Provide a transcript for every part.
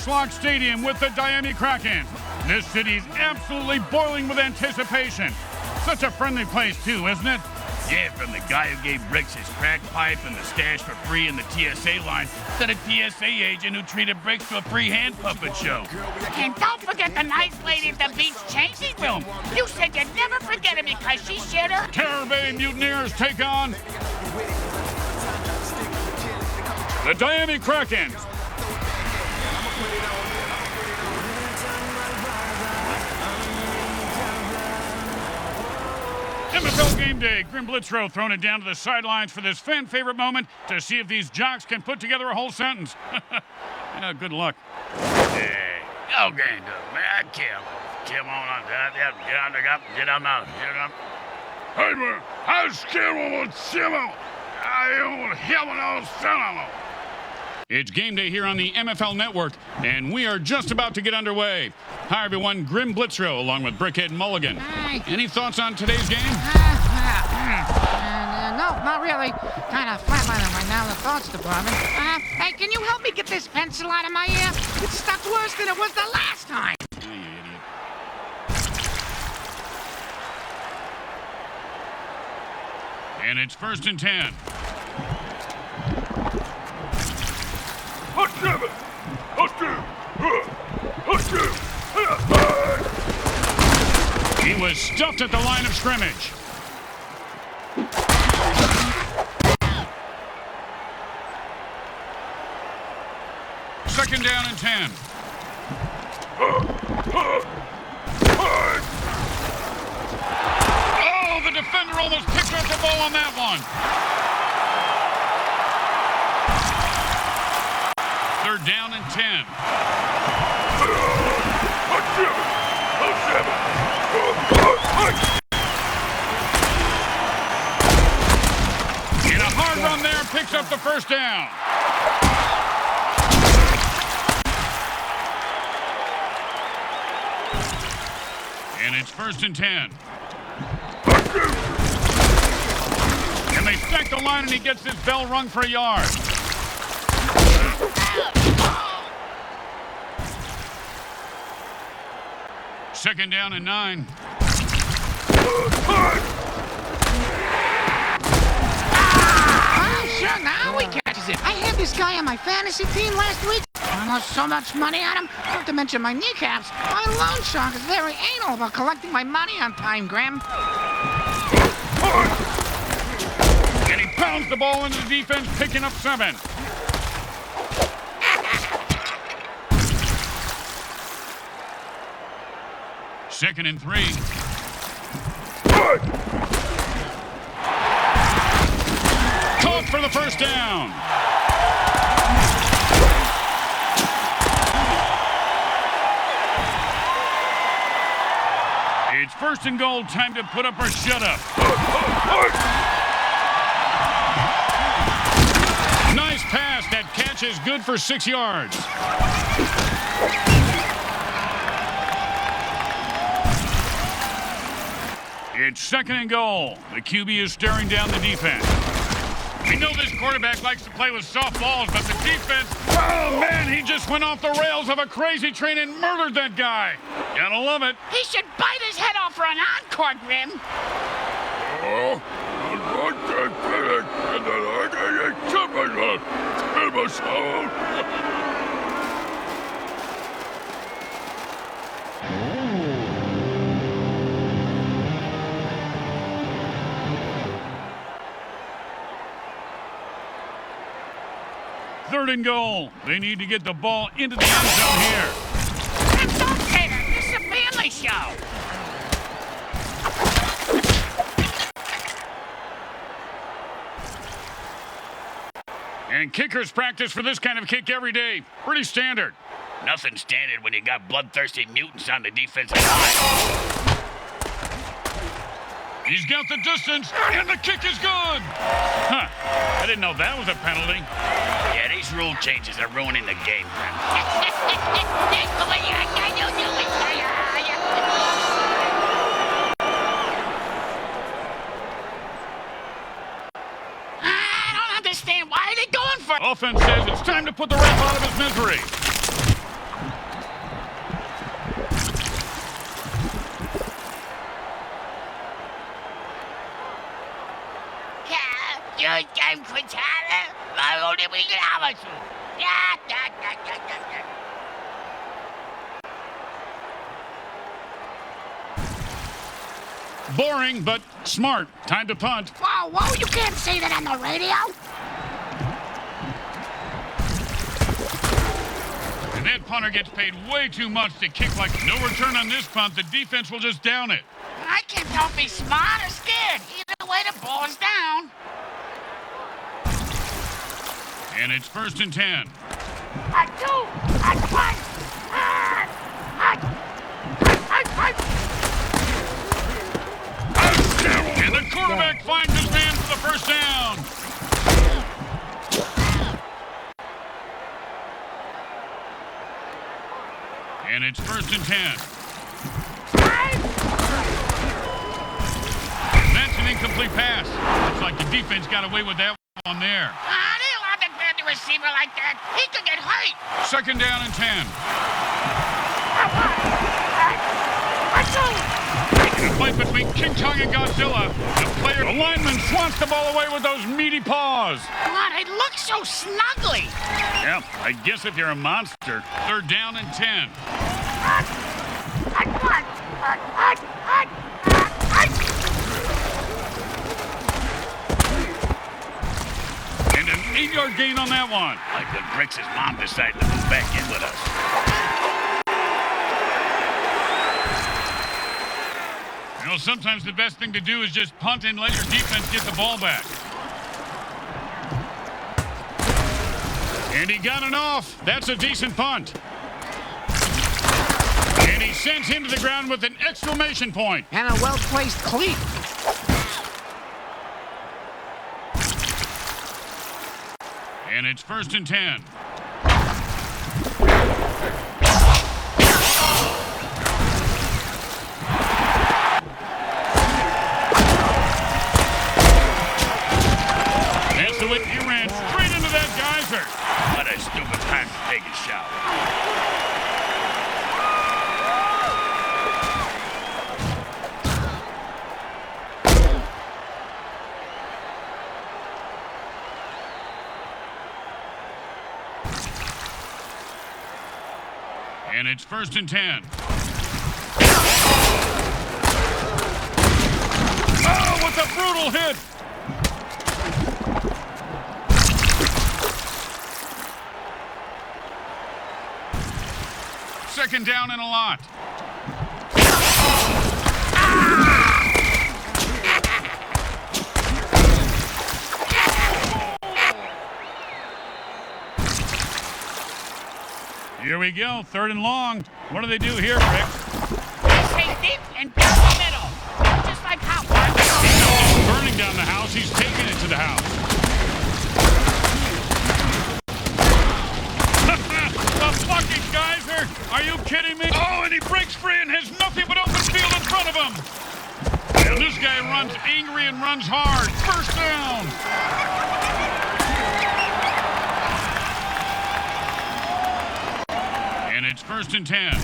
Lock Stadium with the Diami Krakens. This city's absolutely boiling with anticipation. Such a friendly place, too, isn't it? Yeah, from the guy who gave Bricks his crack pipe and the stash for free in the TSA line to the TSA agent who treated Bricks to a free hand puppet show. And don't forget the nice lady at the beach changing room. You said you'd never forget it because she shared her... Terror Bay Mutineers take on the Diami Krakens. MFL game day. Grim Blitzrow throwing it down to the sidelines for this fan-favorite moment to see if these jocks can put together a whole sentence. Yeah, good luck. Hey, go game day, man. I can't. Come on, get on out. Hey, man, I scared of Simo. I don't have no cinema. It's game day here on the MFL Network, and we are just about to get underway. Hi, everyone. Grim Blitzrow, along with Brickhead Mulligan. Hi. Any thoughts on today's game? No, not really. Kind of flatlining right now in the thoughts department. Hey, can you help me get this pencil out of my ear? It's stuck worse than it was the last time. Oh, you idiot. And it's 1st and 10. He was stuffed at the line of scrimmage. Second down and 10. Oh, the defender almost picked up the ball on that one. 3rd down and 10. In a hard run there, picks up the 1st down. And it's 1st and 10. And they stack the line, and he gets his bell rung for a yard. Second down and 9. Sure, now he catches it. I had this guy on my fantasy team last week. I lost so much money on him, not to mention my kneecaps. My loan shark is very anal about collecting my money on time, Graham. And he pounds the ball into the defense, picking up 7. Second and 3. Caught for the 1st down. It's 1st and goal, time to put up or shut up. Nice pass. That catch is good for 6 yards. It's 2nd and goal. The QB is staring down the defense. We know this quarterback likes to play with soft balls, but the defense, oh man, he just went off the rails of a crazy train and murdered that guy. Gotta love it. He should bite his head off for an encore, Grim. Third and goal. They need to get the ball into the end zone here. Don't care. This is a family show. And kickers practice for this kind of kick every day. Pretty standard. Nothing standard when you got bloodthirsty mutants on the defensive line. He's got the distance, and the kick is good. Huh. I didn't know that was a penalty. Yeah, these rule changes are ruining the game. I don't understand. Why are they going for it? Offense says it's time to put the ref out of his misery. time, Quintana. I only we can have us. Yeah. Boring, but smart. Time to punt. Whoa, you can't say that on the radio. And that punter gets paid way too much to kick like no return on this punt. The defense will just down it. I can't don't be smart or scared. Either way, the ball's down. And it's 1st and 10. I do. I fight. And the quarterback finds his man for the first down. And it's 1st and 10. And that's an incomplete pass. Looks like the defense got away with that one there. They allowed to grab the receiver like that. He could get hurt. 2nd down and 10. In a fight between King Kong and Godzilla, the lineman swats the ball away with those meaty paws. God, it looks so snuggly. Yeah, I guess if you're a monster. 3rd down and 10. And an 8-yard gain on that one. Like when Bricks' mom decided to move back in with us. You know, sometimes the best thing to do is just punt and let your defense get the ball back. And he got it off. That's a decent punt. And he sends him to the ground with an exclamation point. And a well-placed cleat. And it's 1st and 10. That's the way he ran straight into that geyser. What a stupid time to take a shower. And it's 1st and 10. Oh, what a brutal hit! Second down and a lot. Here we go, 3rd and long. What do they do here, Rick? They stay deep and down the middle. Just like how He's not just burning down the house, he's taking it to the house. The fucking geyser! Are you kidding me? Oh, and he breaks free and has nothing but open field in front of him. And this guy runs angry and runs hard. 1st down. And it's 1st and 10.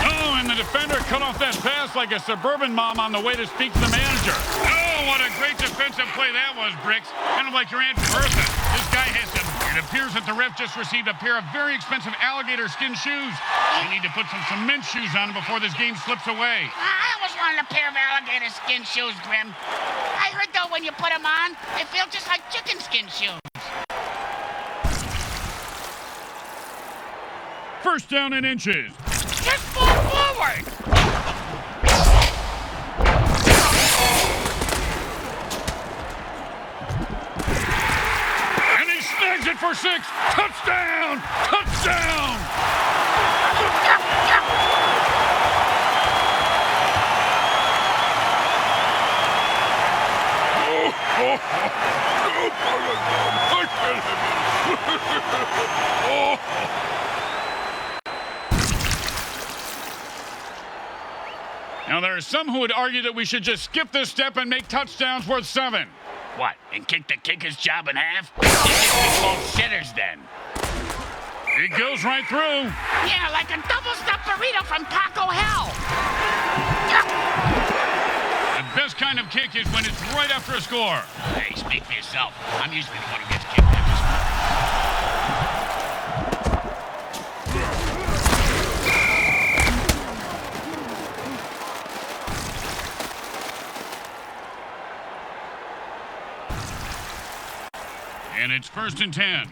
Oh, and the defender cut off that pass like a suburban mom on the way to speak to the manager. Oh, what a great defensive play that was, Bricks. Kind of like your Aunt Bertha. This guy has some... It appears that the ref just received a pair of very expensive alligator skin shoes. You need to put some cement shoes on before this game slips away. I always wanted a pair of alligator skin shoes, Grim. I heard, though, when you put them on, they feel just like chicken skin shoes. 1st down in inches. Just move forward. And he snags it for 6. Touchdown! Touchdown! Now, there are some who would argue that we should just skip this step and make touchdowns worth 7. What, and kick the kicker's job in half? They just be called sitters then. It goes right through. Yeah, like a double-stuffed burrito from Taco Hell. The best kind of kick is when it's right after a score. Hey, speak for yourself. I'm usually the one who gets kicked after And it's 1st and 10.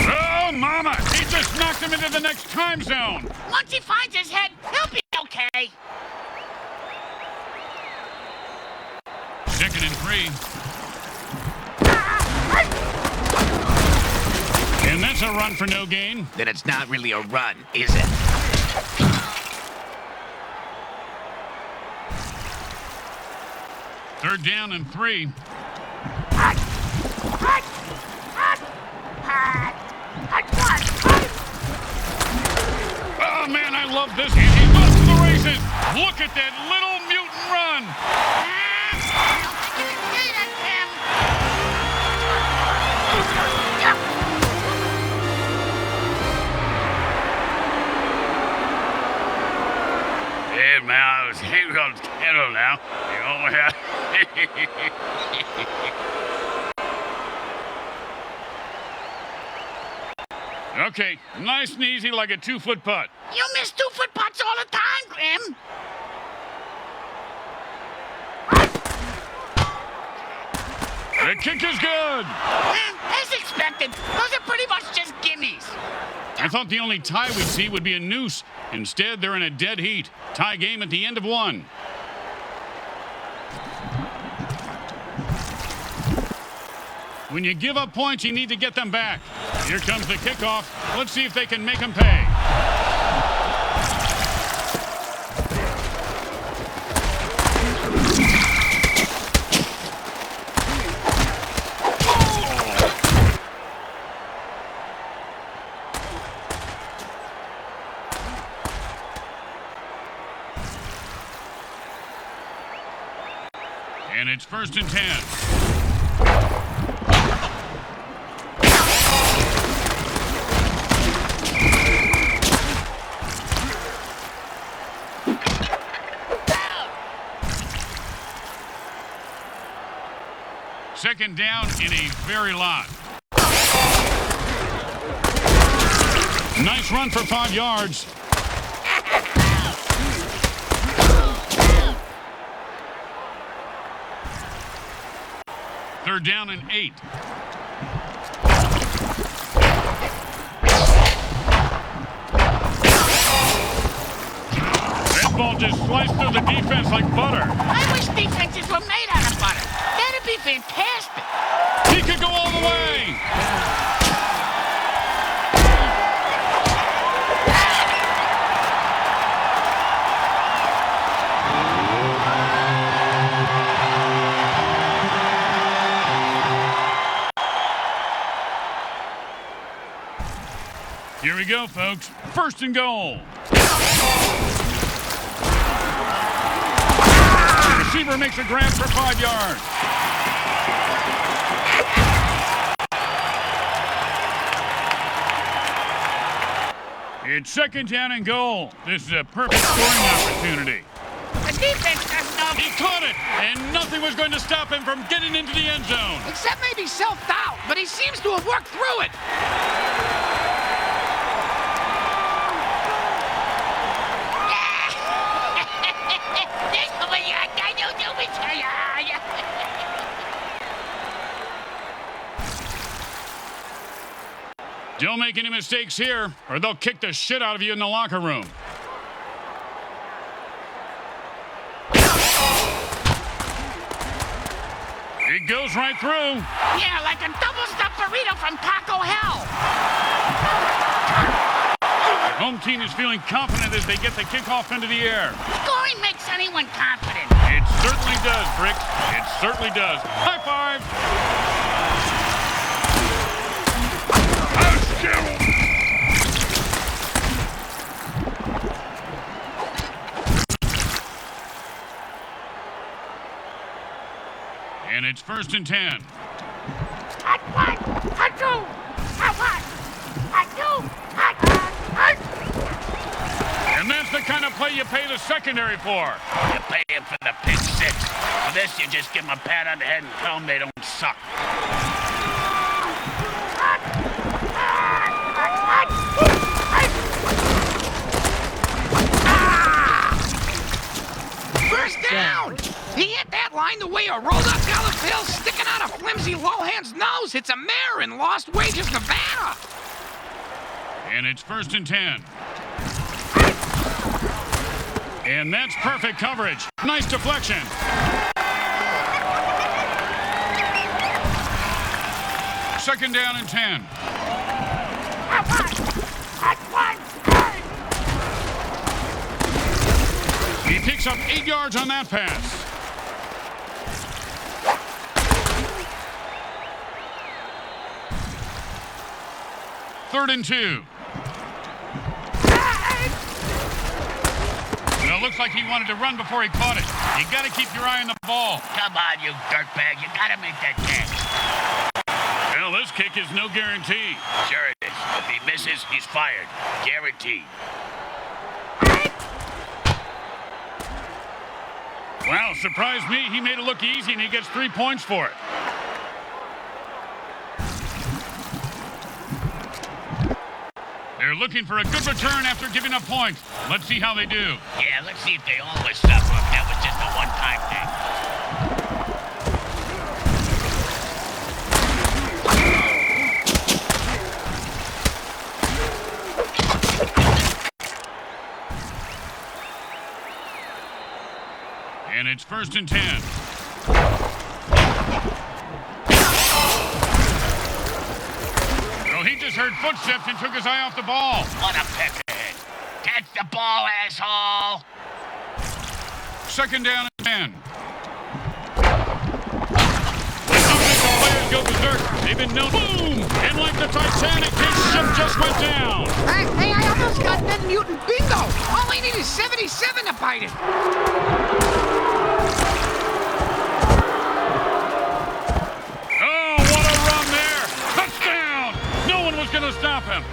Oh, mama! He just knocked him into the next time zone. Once he finds his head, he'll be okay. 2nd and 3. And that's a run for no gain. Then it's not really a run, is it? Third down and 3. Oh, man, I love this. And he's off to the races. Look at that little mutant run. Hey, man, I was hanging on the kettle now. You know, Okay, nice and easy like a 2-foot putt. You miss 2-foot putts all the time, Grim. The kick is good. As expected, those are pretty much just gimmies. I thought the only tie we'd see would be a noose. Instead, they're in a dead heat. Tie game at the end of 1. When you give up points, you need to get them back. Here comes the kickoff. Let's see if they can make them pay. And it's 1st and 10. Second down in a very lot. Nice run for 5 yards. Third down and 8. That ball just sliced through the defense like butter. I wish defenses were made out of butter. That'd be fantastic. He could go all the way. Here we go, folks. 1st and goal. The receiver makes a grab for 5 yards. It's 2nd down and goal. This is a perfect scoring opportunity. The defense doesn't know. He caught it, and nothing was going to stop him from getting into the end zone. Except maybe self-doubt, but he seems to have worked through it. Don't make any mistakes here, or they'll kick the shit out of you in the locker room. It goes right through. Yeah, like a double-stuffed burrito from Taco Hell. The home team is feeling confident as they get the kickoff into the air. Scoring makes anyone confident. It certainly does, Brick. It certainly does. High five. And it's 1st and 10. Hot one, hot two, hot one, hot two, hot one, hot. And that's the kind of play you pay the secondary for. You pay him for the pick six. For this, you just give them a pat on the head and tell them they don't suck. First down! He hit that line the way a rolled-up dollar bill sticking out of flimsy Lohan's nose hits a mare in Lost Wages, Nevada. And it's 1st and 10. And that's perfect coverage. Nice deflection. Second down and 10. He picks up 8 yards on that pass. Third and 2. Well, it looks like he wanted to run before he caught it. You got to keep your eye on the ball. Come on, you dirtbag. You gotta make that catch. Well, this kick is no guarantee. Sure it is. If he misses, he's fired. Guaranteed. Wow, surprised me. He made it look easy, and he gets 3 points for it. They're looking for a good return after giving up points. Let's see how they do. Yeah, let's see if they always suffer. If that was just a one-time thing. And it's 1st and 10. Well, he just heard footsteps and took his eye off the ball. What a peckerhead. Catch the ball, asshole. Second down and 10. The players go berserk. They've been known. Boom! And like the Titanic, his ship just went down. Hey, I almost got that mutant bingo. All I need is 77 to bite it. Oh, what a run there! Touchdown! No one was going to stop him.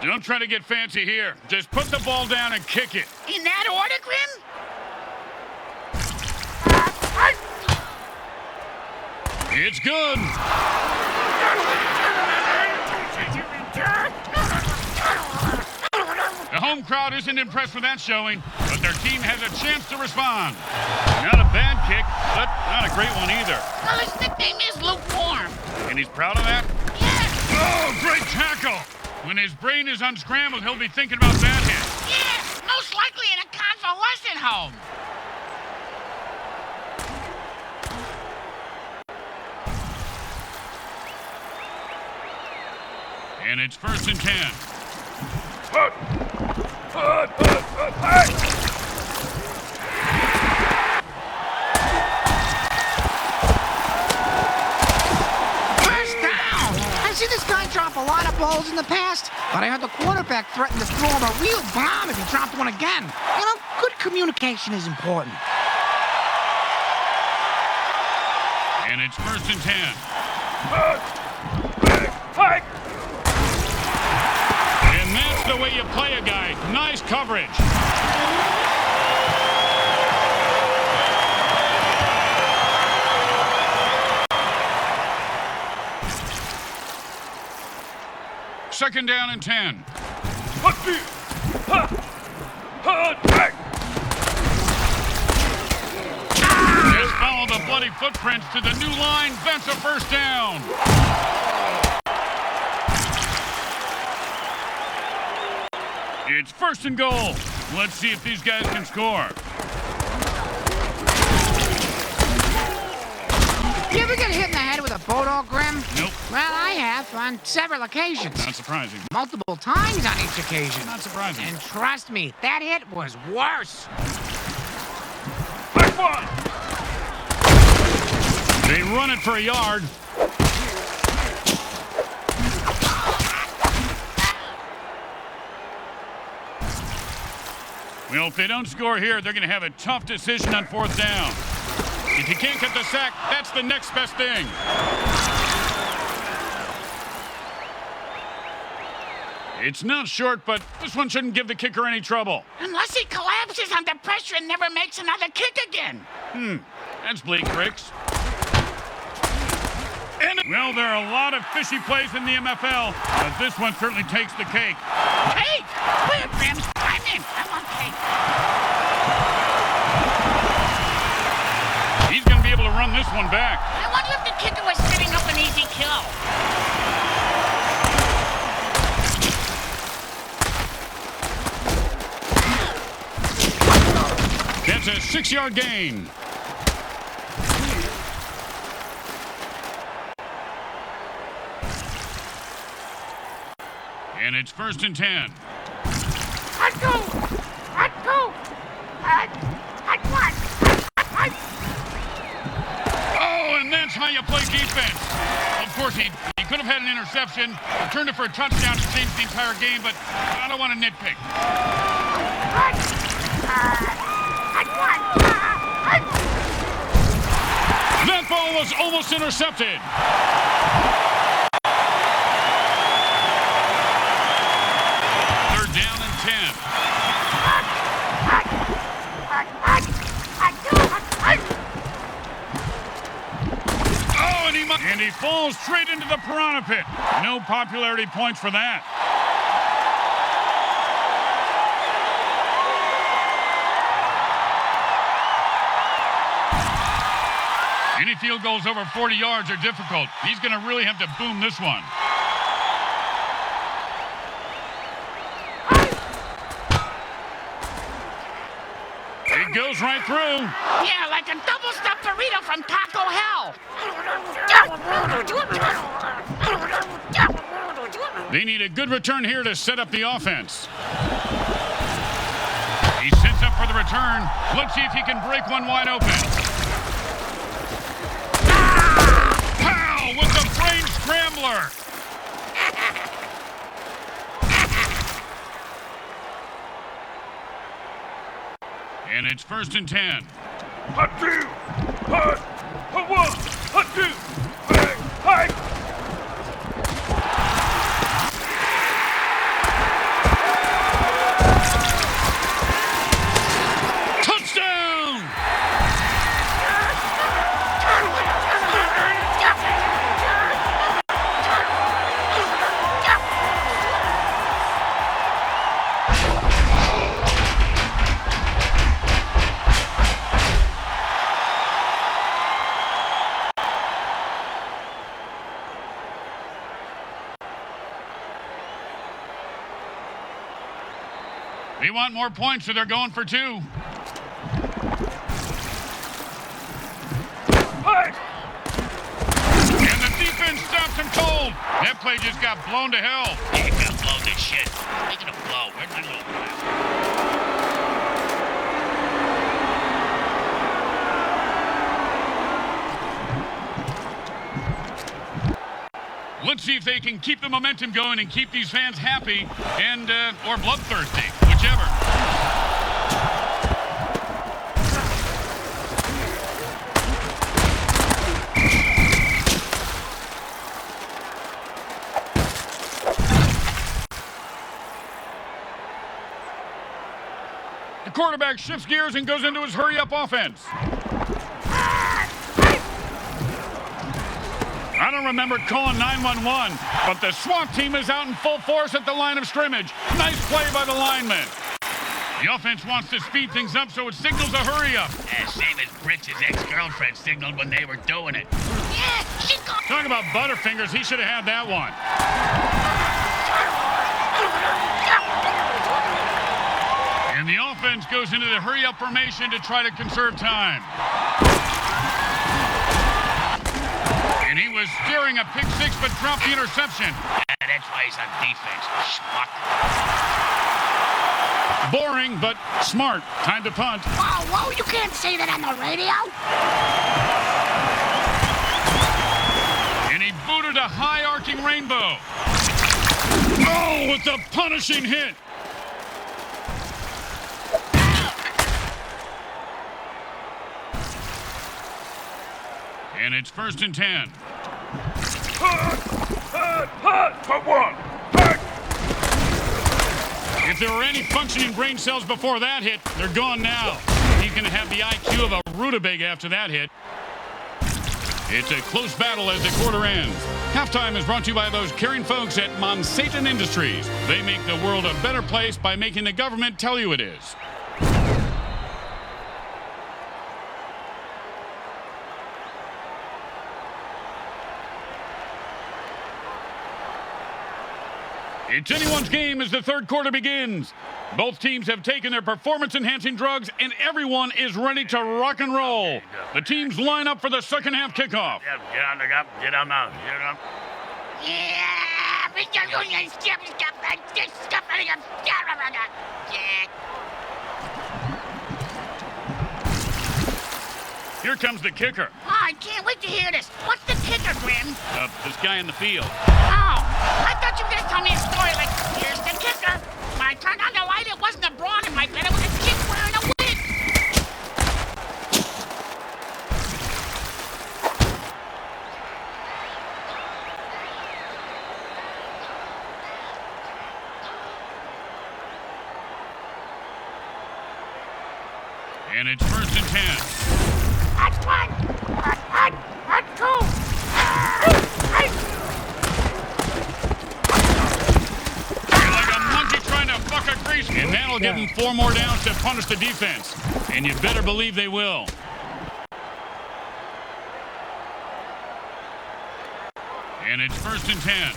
Don't try to get fancy here. Just put the ball down and kick it. In that order, Grim? It's good. The home crowd isn't impressed with that showing, but their team has a chance to respond. Not a bad kick, but not a great one either. Well, his nickname is Lukewarm. And he's proud of that? Yeah, Oh, great tackle. When his brain is unscrambled, he'll be thinking about that hit. yeah, most likely in a convalescent home. And it's 1st and 10. First down! I've seen this guy drop a lot of balls in the past, but I heard the quarterback threaten to throw him a real bomb if he dropped one again. You know, good communication is important. And it's 1st and 10. And that's the way you play a guy. Nice coverage. Second down and 10. Just follow the bloody footprints to the new line. That's a first down. It's 1st and goal. Let's see if these guys can score. You ever get hit in the head with a boat all, Grim? Nope. Well, I have on several occasions. Not surprising. Multiple times on each occasion. Not surprising. And trust me, that hit was worse. They run it for a yard. Well, if they don't score here, they're going to have a tough decision on 4th down. If you can't get the sack, that's the next best thing. It's not short, but this one shouldn't give the kicker any trouble. Unless he collapses under pressure and never makes another kick again. That's bleak, Ricks. And, well, there are a lot of fishy plays in the MFL, but this one certainly takes the cake. Cake? Where, Gramps? I'm in. I want cake. He's going to be able to run this one back. I wonder if the kicker was setting up an easy kill. That's a 6-yard gain. And it's 1st and 10. Let's go! Let's go! Oh, and that's how you play defense. Of course, he could have had an interception, returned it for a touchdown to change the entire game, but I don't want to nitpick. That ball was almost intercepted. Down and 10. Oh, and he falls straight into the piranha pit. No popularity points for that. Any field goals over 40 yards are difficult. He's going to really have to boom this one. It goes right through. Yeah, like a double-stuffed burrito from Taco Hell. They need a good return here to set up the offense. He sets up for the return. Let's see if he can break one wide open. Pow! With the brain scrambler. And it's 1st and 10. Hot two, hot, hot one, hot two, hot. Touchdown! They want more points, so they're going for 2. Hey! And the defense stops him cold. That play just got blown to hell. Yeah, it got blown to shit. Speaking of blow, where's my little Let's see if they can keep the momentum going and keep these fans happy and or bloodthirsty, whichever. The quarterback shifts gears and goes into his hurry-up offense. I don't remember calling 911, but the SWAT team is out in full force at the line of scrimmage. Nice play by the lineman. The offense wants to speed things up, so it signals a hurry-up. same as Bricks' ex-girlfriend signaled when they were doing it. Yeah, she got... Talking about Butterfingers, he should have had that one. And the offense goes into the hurry-up formation to try to conserve time. And He was steering a pick six, but dropped the interception. Yeah, that's why he's on defense, schmuck. Boring, but smart. Time to punt. Whoa, you can't say that on the radio. And he booted a high-arcing rainbow. Oh, with the punishing hit. And it's 1st and 10. If there were any functioning brain cells before that hit, they're gone now. He's going to have the IQ of a rutabaga after that hit. It's a close battle as the quarter ends. Halftime is brought to you by those caring folks at Monsanto Industries. They make the world a better place by making the government tell you it is. It's anyone's game as the third quarter begins. Both teams have taken their performance-enhancing drugs, and everyone is ready to rock and roll. The teams line up for the second half kickoff. Get on the gap, get on now, get on. Here comes the kicker. Oh, I can't wait to hear this. What's the kicker, Grim? This guy in the field. Oh, I thought you were going to tell me a story like, here's the kicker. When I turned on the light, it wasn't a brawn in my bed. It was a kid wearing a wig. And it's 1st and 10. That's one. That's two. You're like a monkey trying to fuck a grease. And that'll give them 4 more downs to punish the defense. And you better believe they will. And it's 1st and 10.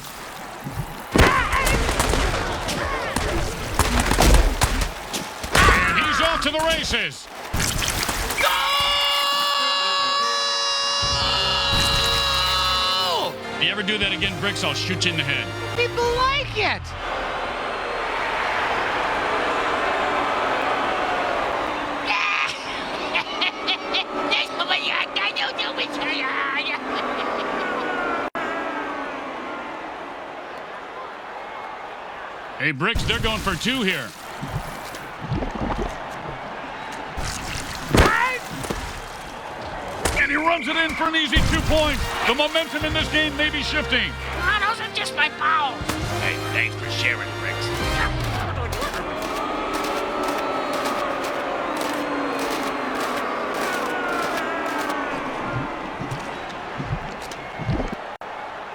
And he's off to the races. If you ever do that again, Bricks, I'll shoot you in the head. People like it. Hey, Bricks, they're going for 2 here. And he runs it in for an easy 2 points. The momentum in this game may be shifting. Oh, those are just my bowels. Hey, thanks for sharing, Bricks.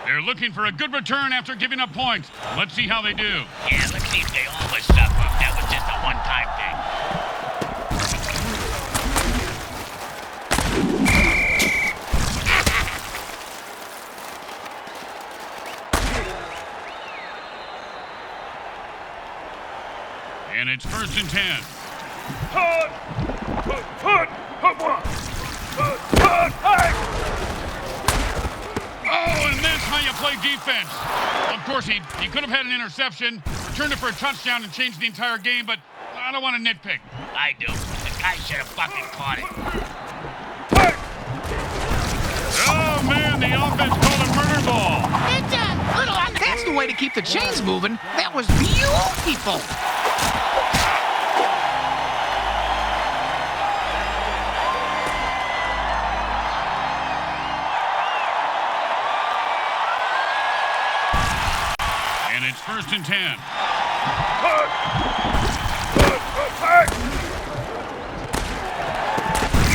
They're looking for a good return after giving up points. Let's see how they do. Yeah, let's see if they always suffer. That was just a one-time thing. And it's 1st and 10. Oh, and that's how you play defense. Of course, he could have had an interception, returned it for a touchdown, and changed the entire game, but I don't want to nitpick. I do. The guy should have fucking caught it. Oh, man, the offense called a murder ball. It's a little on the... That's the way to keep the chains moving. That was beautiful. And it's 1st and 10.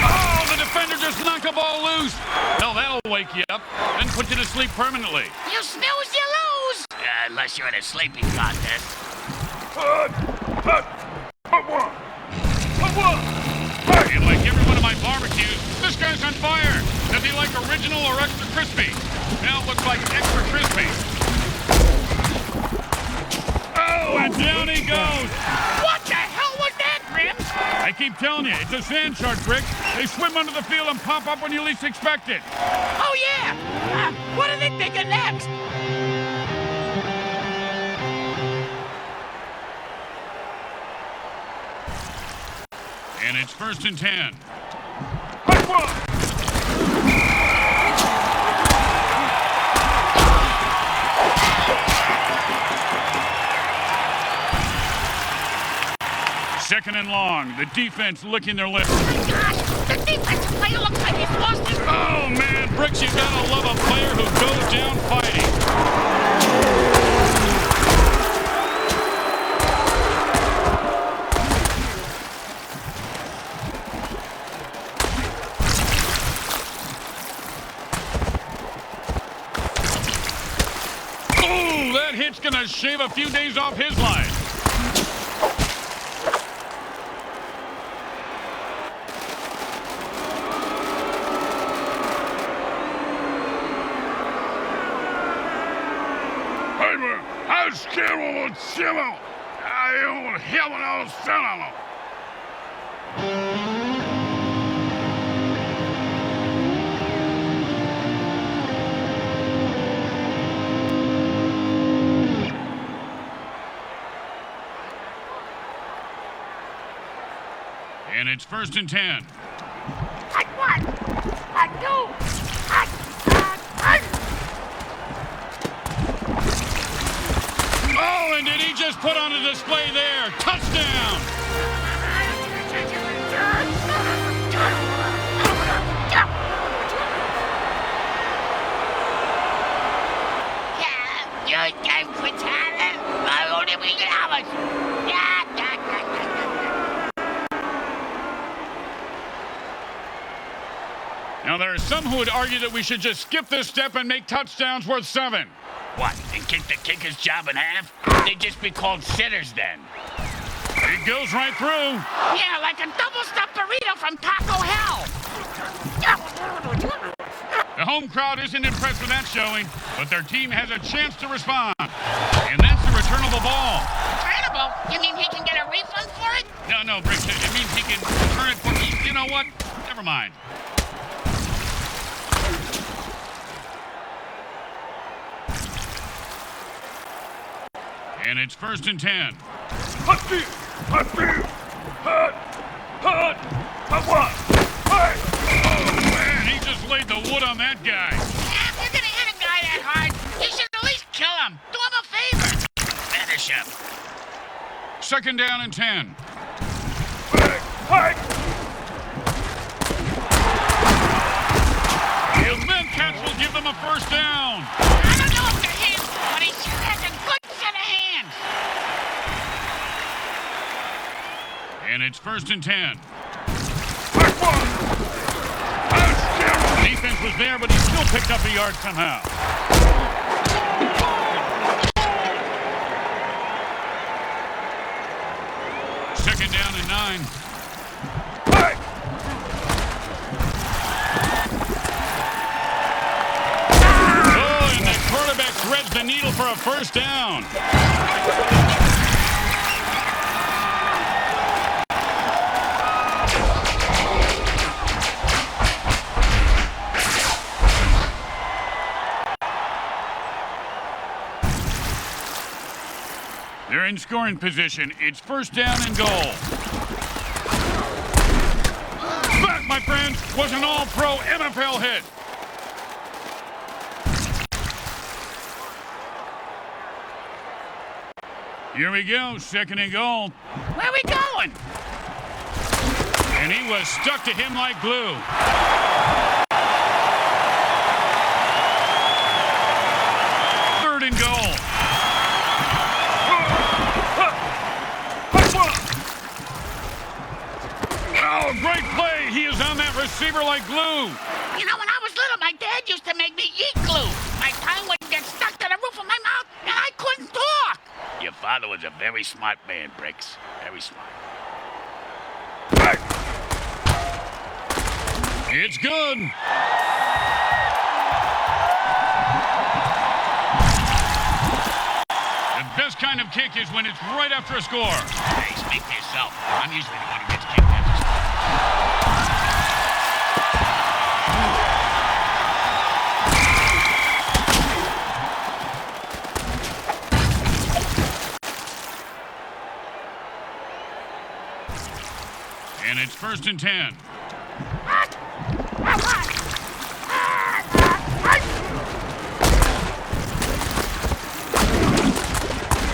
Oh, the defender just knocked the ball loose. Hell, that'll wake you up, then put you to sleep permanently. You snooze, you lose. Unless you're in a sleeping contest. And like every one of my barbecues, this guy's on fire. Does he like original or extra crispy? Now it looks like extra crispy. Oh, and down he goes. What the hell was that, Grim? I keep keep telling you, it's a sand shark, Bricks. They swim under the field and pop up when you least expect it. Oh, yeah. What are they thinking next? And it's 1st and 10. Second and long. The defense licking their lips. Oh, my gosh. The defensive player looks like he's lost his... Oh, man. Bricks, you gotta love a player who goes down fighting. Oh, that hit's gonna shave a few days off his life. And it's 1st and 10. Oh, and did he just put on a display there? Touchdown! Now, there are some who would argue that we should just skip this step and make touchdowns worth 7. What, and kick the kicker's job in half? They'd just be called sitters then. It goes right through. Yeah, like a double-stuffed burrito from Taco Hell. The home crowd isn't impressed with that showing, but their team has a chance to respond. And that's the returnable ball. Returnable? You mean he can get a refund for it? No, Bricks, it means he can return it for... You know what? Never mind. And it's 1st and 10. Oh, man, he just laid the wood on that guy. Yeah, if you're gonna hit a guy that hard, you should at least kill him. Do him a favor. Finish him. 2nd down and 10. The Cats will give them a 1st down. I don't know if they're his, but he sure has a good set of hands. And it's 1st and 10. Defense was there, but he still picked up a yard somehow. Second down and 9. Oh, and the quarterback threads the needle for a 1st down. They're in scoring position. It's 1st down and goal. That, my friends, was an all-pro MFL hit. Here we go, 2nd and goal. Where are we going? And he was stuck to him like glue. Third and goal. Oh, great play. He is on that receiver like glue. You know, when I was little, my dad used to make me eat glue. My tongue would get stuck to the roof of my mouth, and I couldn't talk. Your father was a very smart man, Bricks. Very smart. It's good. The best best kind of kick is when it's right after a score. Hey, speak for yourself. I'm usually the one who gets kicked after. And it's 1st and 10.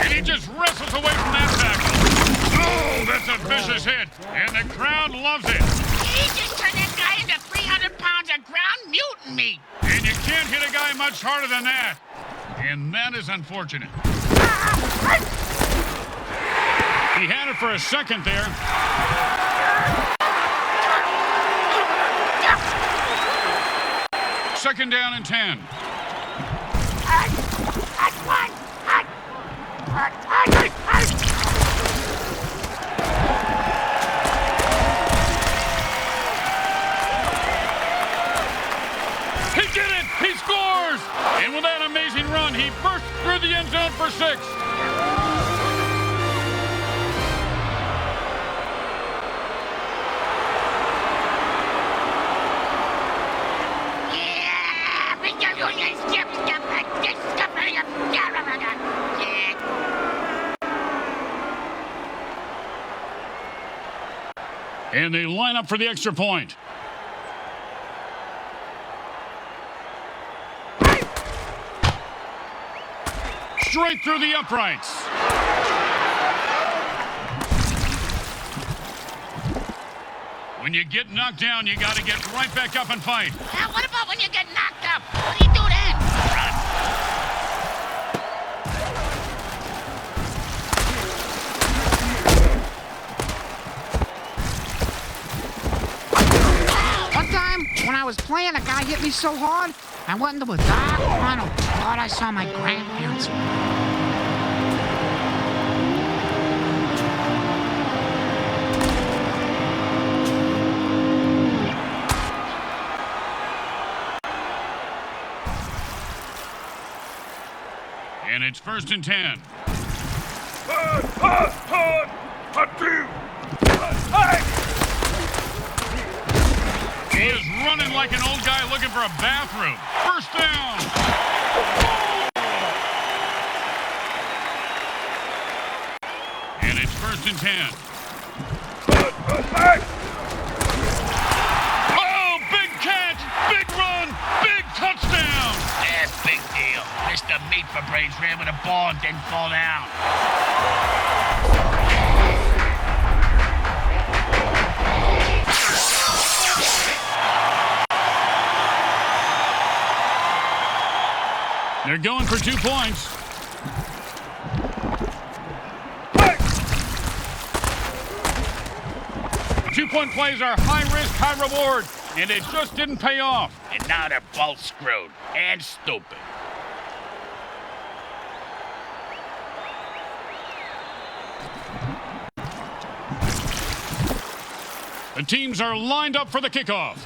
And he just wrestles away from that tackle. Oh, that's a vicious hit. And the crowd loves it. He just turned that guy into 300 pounds of ground mutant meat. And you can't hit a guy much harder than that. And that is unfortunate. He had it for a second there. Second down and 10. He did it! He scores! And with that amazing run, he burst through the end zone for 6. And they line up for the extra point. Straight through the uprights. When you get knocked down, you got to get right back up and fight. What about when you get knocked up? What do you do then? Run. One time, when I was playing, a guy hit me so hard, I went into a dark tunnel. Thought I saw my grandparents. And it's 1st and 10. He is running like an old guy looking for a bathroom. 1st down. And it's 1st and 10. Oh, big catch, big run, big touchdown. Yeah, big deal. Mr. Meat for Brains ran with a ball and didn't fall down. They're going for 2 points. Two-point plays are high risk, high reward, and it just didn't pay off. And now they're both screwed. And stupid. The teams are lined up for the kickoff.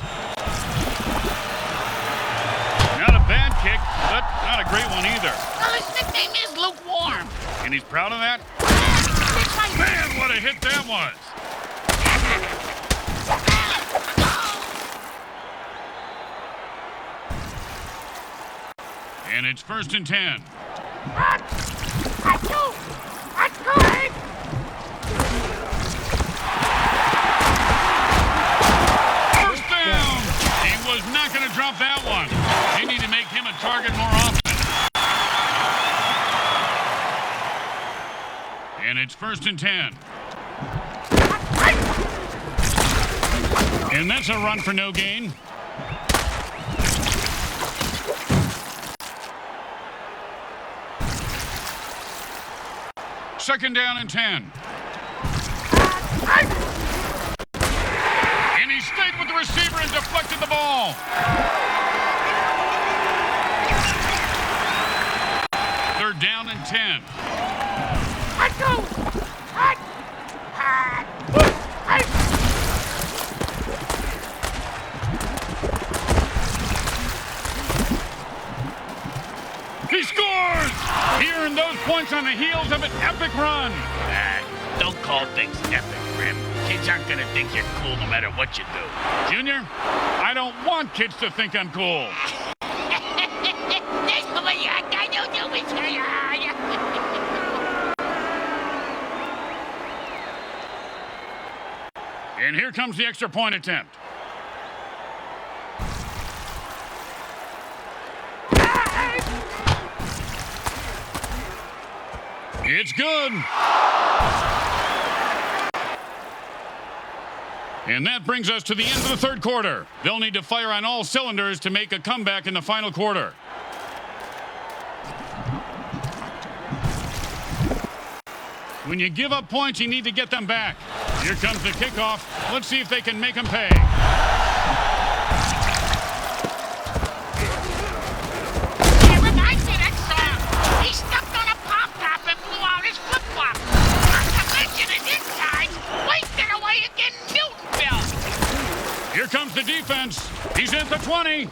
Not a bad kick, but not a great one either. Well, his nickname is Lukewarm. And he's proud of that? It's like... Man, what a hit that was. And it's 1st and 10. First down. He was not going to drop that one. They need to make him a target more often. And it's 1st and 10. And that's a run for no gain. Second down and 10. And he stayed with the receiver and deflected the ball. Third down and 10. He scores! He earned those points on the heels of an epic run. Don't call things epic, Grim. Kids aren't gonna think you're cool no matter what you do. Junior, I don't want kids to think I'm cool. And here comes the extra point attempt. It's good. And that brings us to the end of the third quarter. They'll need to fire on all cylinders to make a comeback in the final quarter. When you give up points, you need to get them back. Here comes the kickoff. Let's see if they can make them pay. It reminds me of that song. He stepped on a pop-top and blew out his flip-flop. Not to mention his insides wasted away again Newtonville. Here comes the defense. He's at the 20.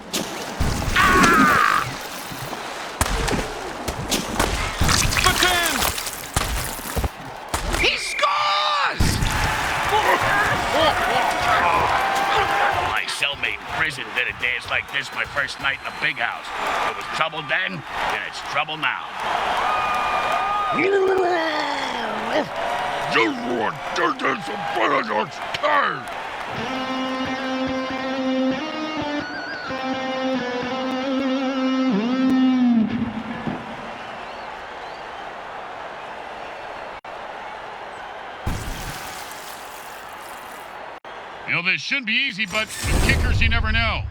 The 10. He scores! My cellmate in prison did a dance like this my first night in the big house. It was trouble then, and it's trouble now. You know, this should be easy, but with kickers, you never know.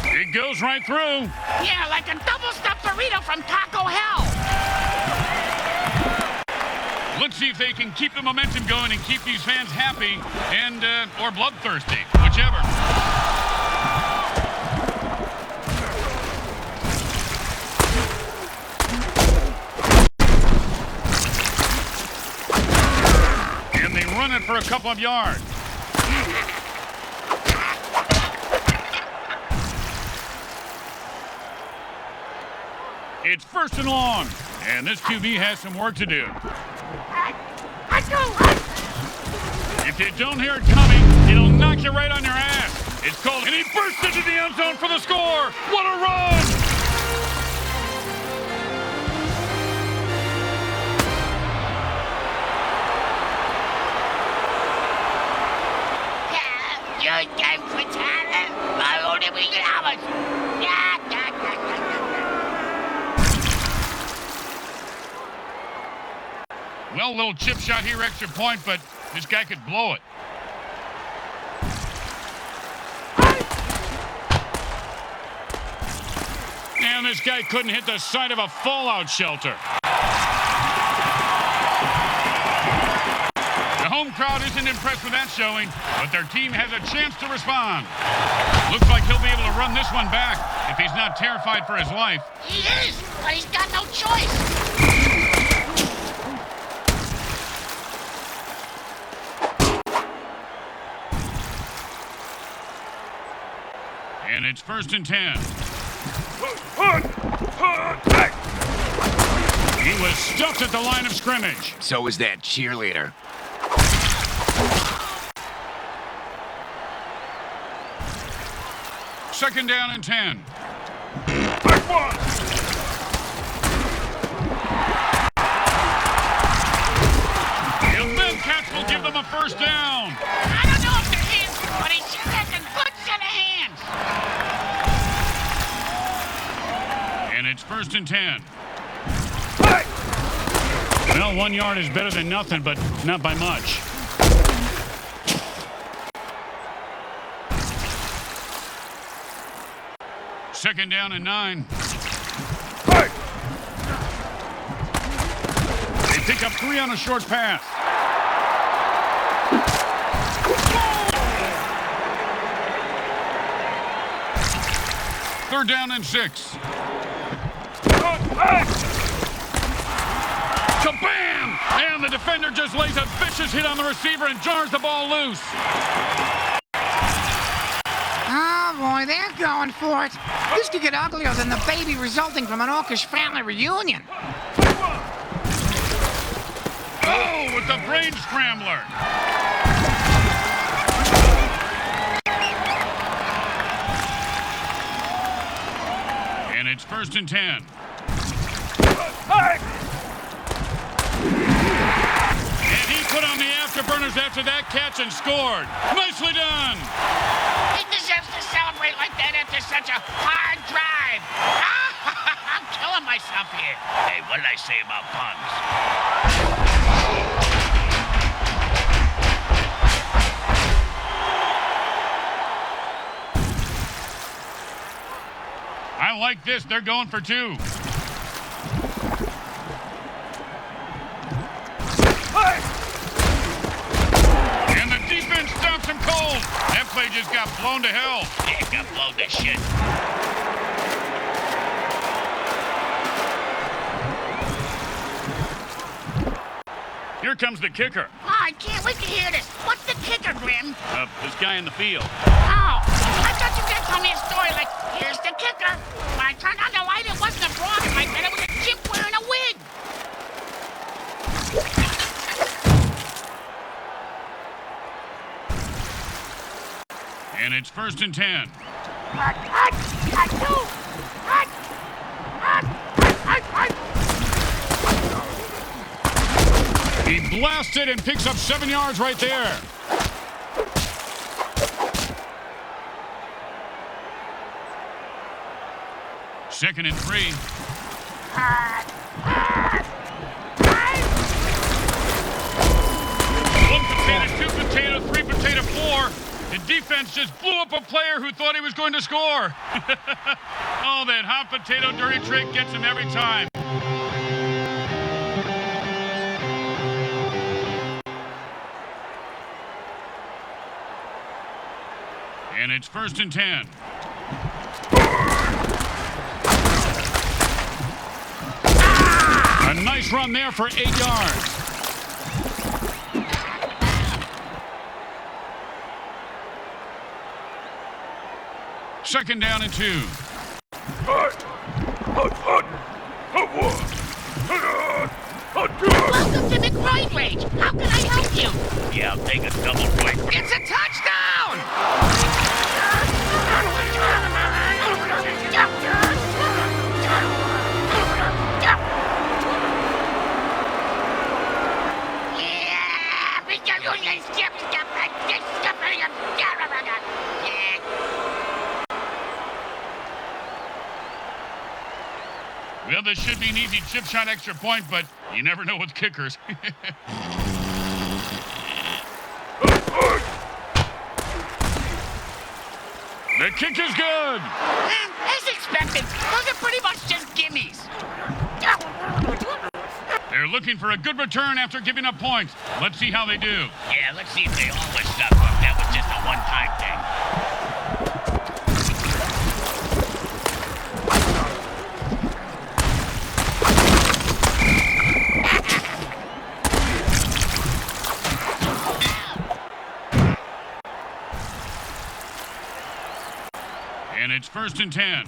It goes right through. Yeah, like a double-stuffed burrito from Taco Hell. Let's see if they can keep the momentum going and keep these fans happy and, or bloodthirsty, whichever. And they run it for a couple of yards. It's first and long, and this QB has some work to do. If you don't hear it coming, it'll knock you right on your ass. It's called, and he bursts into the end zone for the score. What a run! You're done for talent. I only we get hours. Well, little chip shot here, extra point, but this guy could blow it. And this guy couldn't hit the side of a fallout shelter. The home crowd isn't impressed with that showing, but their team has a chance to respond. Looks like he'll be able to run this one back if he's not terrified for his life. He is, but he's got no choice. And it's first and 10. He was stuffed at the line of scrimmage. So was that cheerleader. Second down and 10. And then Cats will give them a first down. I don't know if they're his, but he sure has a good set of hands. And it's first and 10. Well, 1 yard is better than nothing, but not by much. Second down and 9. They pick up 3 on a short pass. Third down and 6. Kabam! And the defender just lays a vicious hit on the receiver and jars the ball loose. they're going for it. This could get uglier than the baby resulting from an orcish family reunion. Oh, with the brain scrambler. And it's 1st and 10. And he put on the afterburners after that catch and scored. Nicely done. He deserves to celebrate like that after such a hard drive. I'm killing myself here. Hey, what did I say about puns? I like this. They're going for 2. And the defense stomps him cold. That play just got blown to hell. Yeah, it got blown to shit. Here comes the kicker. Oh, I can't wait to hear this. What's the kicker, Grim? This guy in the field. Oh, I thought you were going to tell me a story like, here's the kicker. When I turned on the light, it wasn't a frog in my bed. It was a chimp wearing a wig. And it's 1st and 10. He blasts it and picks up 7 yards right there. Second and 3. One potato, 2 potato, 3 potato, 4. The defense just blew up a player who thought he was going to score. Oh, that hot potato dirty trick gets him every time. And it's 1st and 10. A nice run there for 8 yards. Second down and 2. Welcome to McRoid Rage. How can I help you? Yeah, I'll take a double right. It's a touchdown! Well, this should be an easy chip shot extra point, but you never know with kickers. The kick is good. As expected, those are pretty much just gimmies. They're looking for a good return after giving up points. Let's see how they do. Yeah, let's see if they always stuff up. That was just a one-time thing. And it's 1st and 10.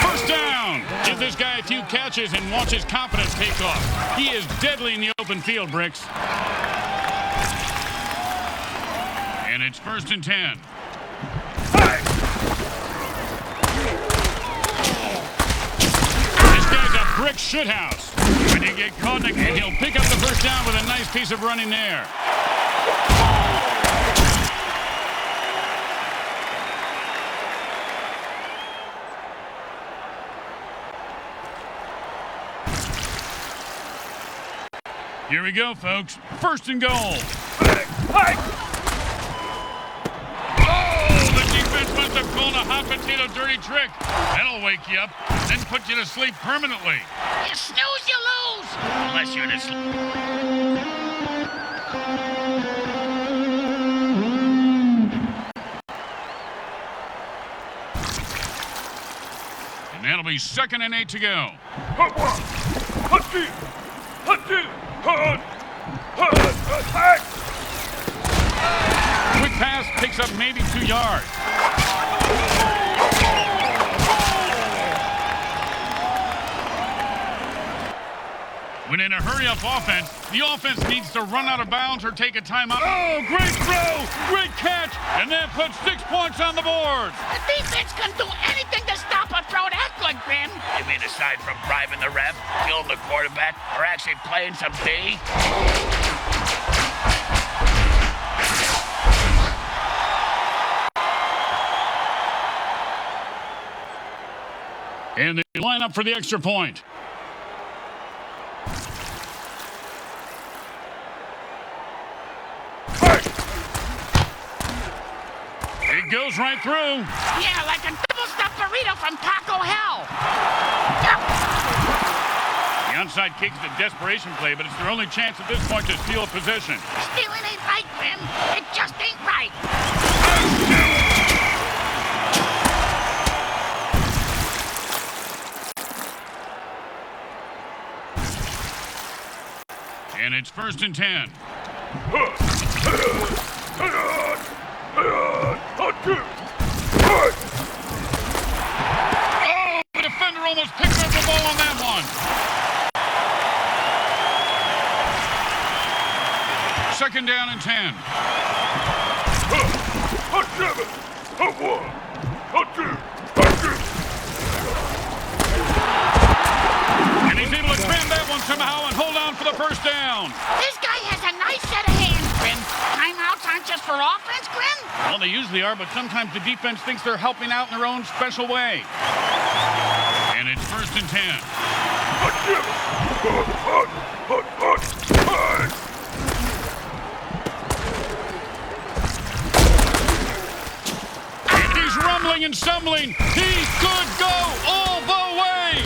First down. Give this guy a few catches and watch his confidence take off. He is deadly in the open field, Bricks. And it's 1st and 10. This guy's a brick shithouse. When you get caught in and he'll pick up the first down with a nice piece of running there. Here we go, folks. 1st and goal. Oh, the defense must have pulled a hot potato dirty trick. That'll wake you up, then put you to sleep permanently. You snooze, you lose. Unless you're to sleep. And that'll be 2nd and 8 to go. Quick pass picks up maybe 2 yards. When in a hurry-up offense, the offense needs to run out of bounds or take a timeout. Oh, great throw! Great catch! And that puts 6 points on the board. The defense can do anything to stop a throw that good, Grim. You mean aside from bribing the ref, killing the quarterback, or actually playing some D? And they line up for the extra point. It goes right through. Yeah, like a double-stuffed burrito from Taco Hell. The onside kick's a desperation play, but it's their only chance at this point to steal a possession. Stealing ain't right, Grim. It just ain't right. And it's 1st and 10. Oh, the defender almost picked up the ball on that one. 2nd down and 10. And he's able to cram that one somehow and hold on for the 1st down. This guy has a nice set of hands, Grim. Timeouts aren't just for offense, Grim. Well, they usually are, but sometimes the defense thinks they're helping out in their own special way. And it's 1st and 10. And he's rumbling and stumbling. He could go all the way.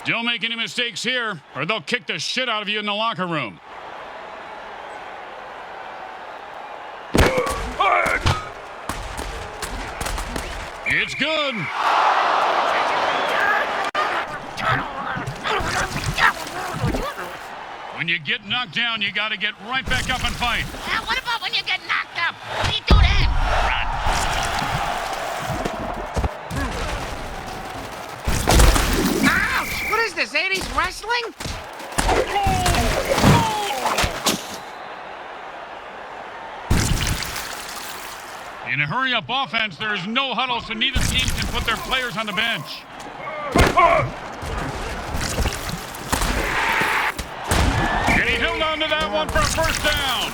Don't make any mistakes here, or they'll kick the shit out of you in the locker room. It's good. When you get knocked down, you got to get right back up and fight. What about when you get knocked up? What do you do then? Run. Ouch! What is this, 80s wrestling? In a hurry-up offense, there is no huddle, so neither team can put their players on the bench. And he held on to that one for a 1st down.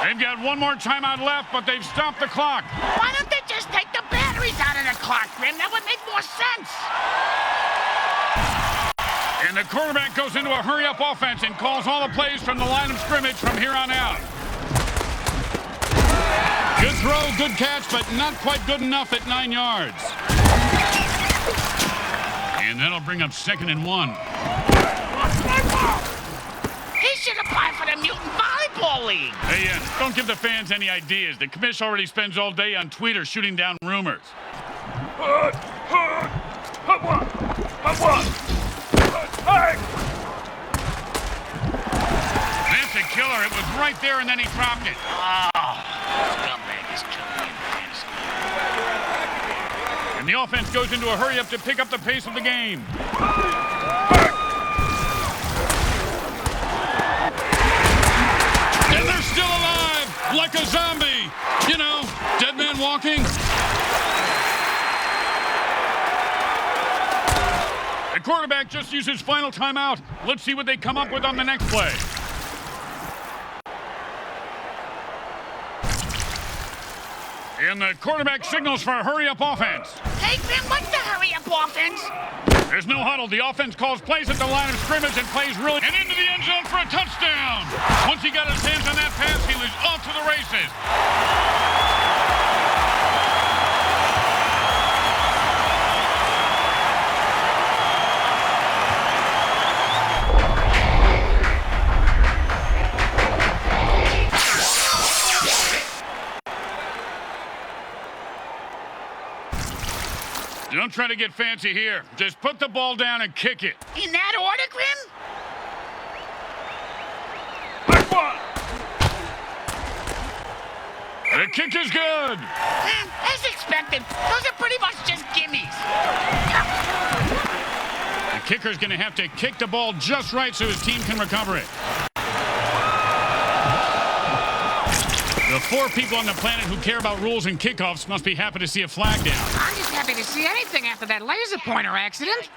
They've got one more timeout left, but they've stopped the clock. Why don't they just take the batteries out of the clock, Grim? That would make more sense. And the quarterback goes into a hurry-up offense and calls all the plays from the line of scrimmage from here on out. Good throw, good catch, but not quite good enough at 9 yards. And that'll bring up 2nd and 1. He should apply for the Mutant Volleyball League. Hey, don't give the fans any ideas. The commission already spends all day on Twitter shooting down rumors. That's a killer. It was right there, and then he dropped it. Scumbag is killing me in fantasy. And the offense goes into a hurry-up to pick up the pace of the game. And they're still alive, like a zombie. You know, dead man walking. The quarterback just used his final timeout. Let's see what they come up with on the next play. And the quarterback signals for a hurry-up offense. Hey, Grim, what's the hurry-up offense? There's no huddle. The offense calls plays at the line of scrimmage and plays really and into the end zone for a touchdown. Once he got his hands on that pass, he was off to the races. Don't try to get fancy here. Just put the ball down and kick it. In that order, Grim? Big one. The kick is good. As expected, those are pretty much just gimmies. The kicker's going to have to kick the ball just right so his team can recover it. The 4 people on the planet who care about rules and kickoffs must be happy to see a flag down. I'm just happy to see anything after that laser pointer accident.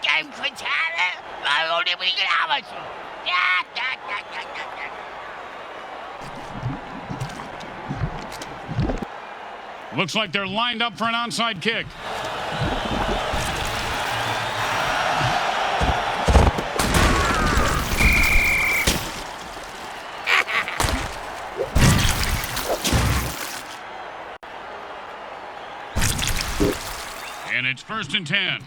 Looks like they're lined up for an onside kick. And it's 1st and 10.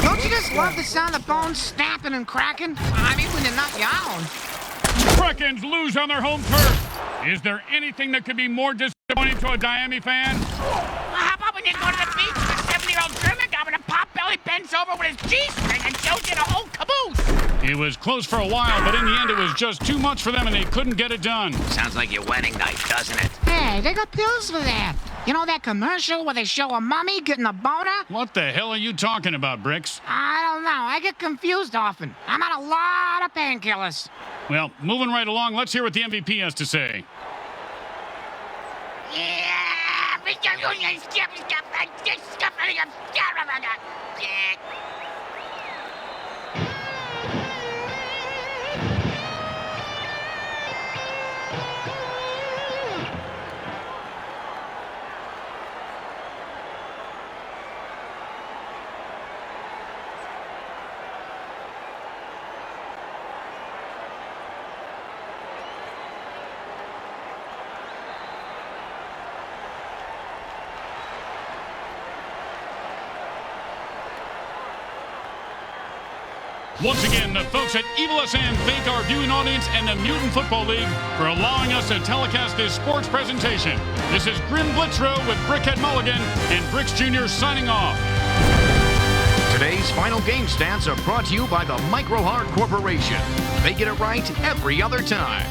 Don't you just love the sound of bones snapping and cracking? I mean, when they're not yawn. Krakens lose on their home turf. Is there anything that could be more disappointing to a Diami fan? How about when you go to the beach and a 70-year-old German guy with a pot belly bends over with his G-string and shows you the whole caboose? It was close for a while, but in the end it was just too much for them and they couldn't get it done. Sounds like your wedding night, doesn't it? Hey, they got pills for that. You know that commercial where they show a mummy getting a boner? What the hell are you talking about, Bricks? I don't know. I get confused often. I'm on a lot of painkillers. Well, moving right along, let's hear what the MVP has to say. Once again, the folks at Evil SM thank our viewing audience and the Mutant Football League for allowing us to telecast this sports presentation. This is Grim Blitzrow with Brickhead Mulligan and Bricks Jr. signing off. Today's final game stats are brought to you by the Micro Heart Corporation. They get it right every other time.